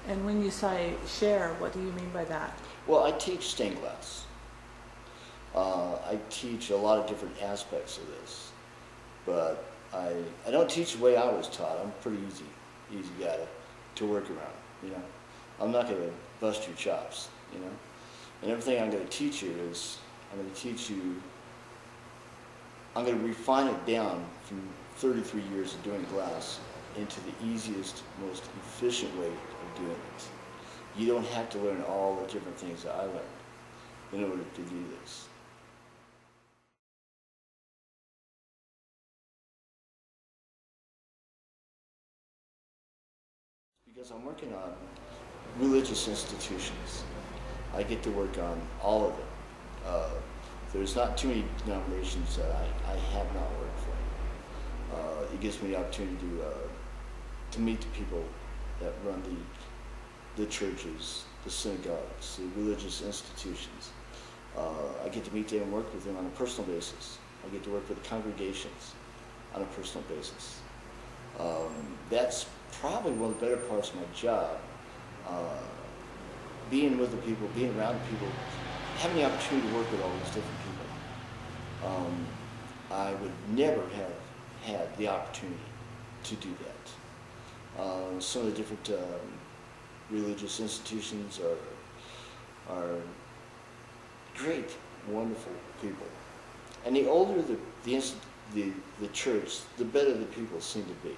And when you say share, what do you mean by that? Well, I teach stained glass. I teach a lot of different aspects of this, but I don't teach the way I was taught. I'm a pretty easy guy to work around, you know. I'm not going to bust your chops, you know. And everything I'm going to teach you is, I'm going to refine it down from 33 years of doing glass into the easiest, most efficient way of doing it. You don't have to learn all the different things that I learned in order to do this. Because I'm working on religious institutions, I get to work on all of them. There's not too many denominations that I have not worked for. It gives me the opportunity to meet the people that run the churches, the synagogues, the religious institutions. I get to meet them and work with them on a personal basis. I get to work with the congregations on a personal basis. That's probably one of the better parts of my job, being with the people, being around the people, having the opportunity to work with all these different people. I would never have had the opportunity to do that. Some of the different religious institutions are great, wonderful people. And the older the church, the better the people seem to be.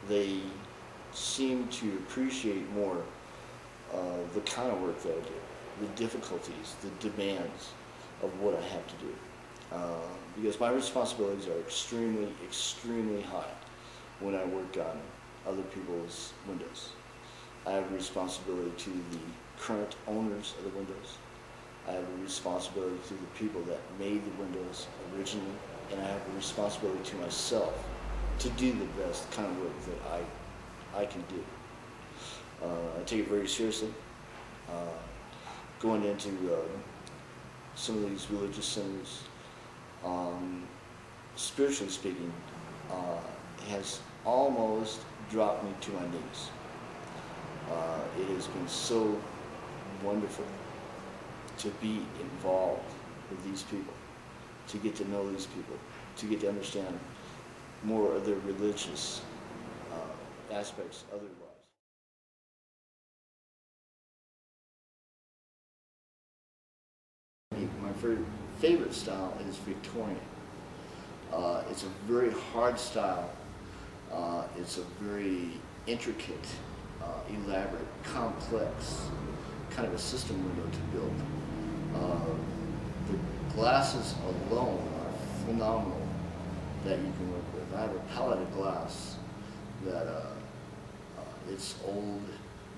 They seem to appreciate more the kind of work that I do, the difficulties, the demands of what I have to do. Because my responsibilities are extremely, extremely high when I work on other people's windows. I have a responsibility to the current owners of the windows. I have a responsibility to the people that made the windows originally, and I have a responsibility to myself to do the best kind of work that I can do. I take it very seriously. Going into some of these religious centers, spiritually speaking, has almost dropped me to my knees. It has been so wonderful to be involved with these people, to get to know these people, to get to understand more of their religious aspects of their lives. My favorite style is Victorian. It's a very hard style. It's a very intricate, elaborate, complex kind of a system window to build. The glasses alone are phenomenal that you can work with. I have a palette of glass that it's old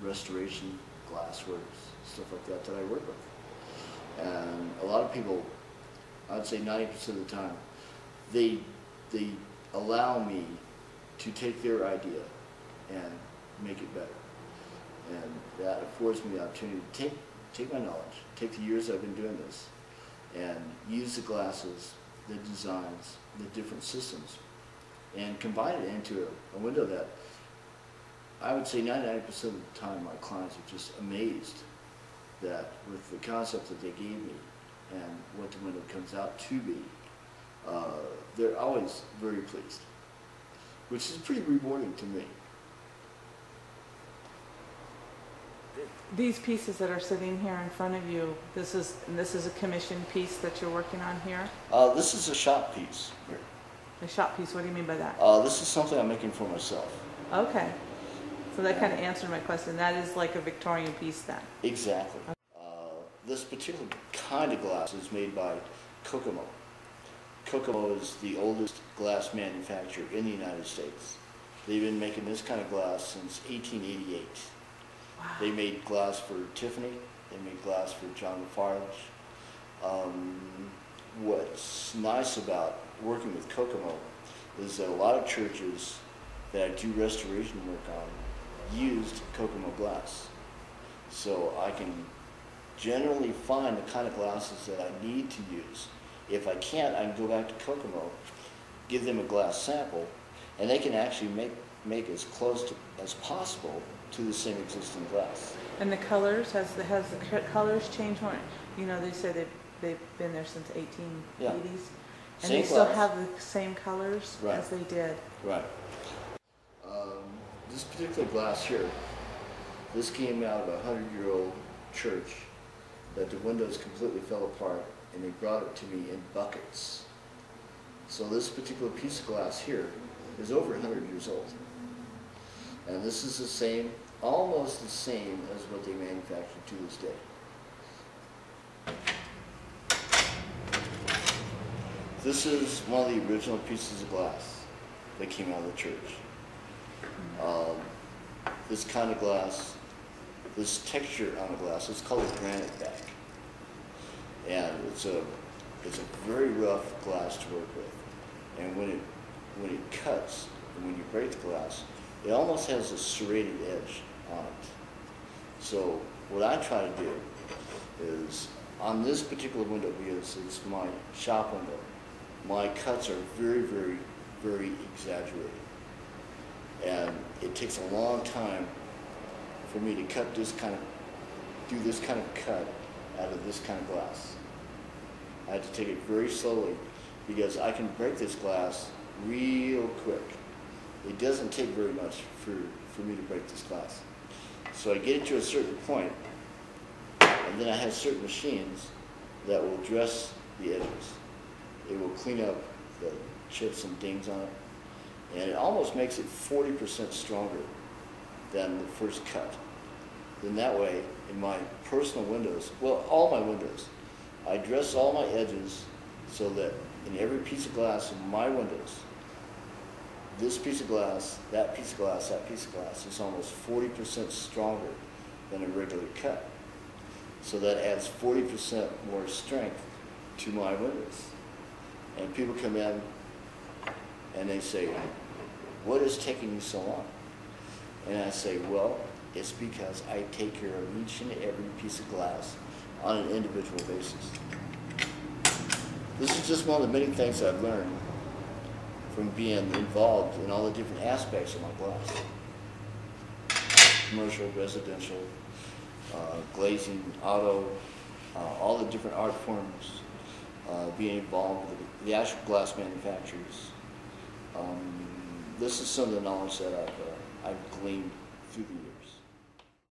restoration glassworks, stuff like that I work with. And a lot of people, I'd say 90% of the time, they allow me to take their idea and make it better. And that affords me the opportunity to take my knowledge, take the years I've been doing this, and use the glasses, the designs, the different systems, and combine it into a window that I would say 99% of the time my clients are just amazed that with the concept that they gave me and what the window comes out to be, they're always very pleased, which is pretty rewarding to me. These pieces that are sitting here in front of you, this is a commissioned piece that you're working on here? This is a shop piece here. A shop piece, what do you mean by that? This is something I'm making for myself. Okay. So that kind of answered my question. That is like a Victorian piece then? Exactly. Okay. This particular kind of glass is made by Kokomo. Kokomo is the oldest glass manufacturer in the United States. They've been making this kind of glass since 1888. Wow. They made glass for Tiffany. They made glass for John Lafarge. What's nice about working with Kokomo is that a lot of churches that I do restoration work on used Kokomo glass. So I can generally find the kind of glasses that I need to use. If I can't, I can go back to Kokomo, give them a glass sample, and they can actually make as close to, as possible to the same existing glass. And the colors, has the colors changed more? You know, they say they've been there since 1880s. Yeah. And Same they still glass. have the same colors Right. as they did. Right. This particular glass here, this came out of a 100-year-old church that the windows completely fell apart, and they brought it to me in buckets. So this particular piece of glass here is over 100 years old. And this is the same, almost the same as what they manufacture to this day. This is one of the original pieces of glass that came out of the church. This kind of glass, this texture on the glass, it's called a granite back. And it's a very rough glass to work with. And when it cuts, and when you break the glass, it almost has a serrated edge on it. So what I try to do is, on this particular window, because it's my shop window, my cuts are very, very, very exaggerated. And it takes a long time for me to do this kind of cut out of this kind of glass. I have to take it very slowly because I can break this glass real quick. It doesn't take very much for me to break this glass. So I get it to a certain point, and then I have certain machines that will dress the edges. It will clean up the chips and dings on it, and it almost makes it 40% stronger than the first cut. Then that way, in my personal windows, well, all my windows, I dress all my edges so that in every piece of glass in my windows, this piece of glass, that piece of glass, that piece of glass is almost 40% stronger than a regular cut. So that adds 40% more strength to my windows. And people come in and they say, "What is taking you so long?" And I say, well, it's because I take care of each and every piece of glass on an individual basis. This is just one of the many things I've learned from being involved in all the different aspects of my glass. Commercial, residential, glazing, auto, all the different art forms, being involved with the actual glass manufacturers. This is some of the knowledge that I've gleaned through the years.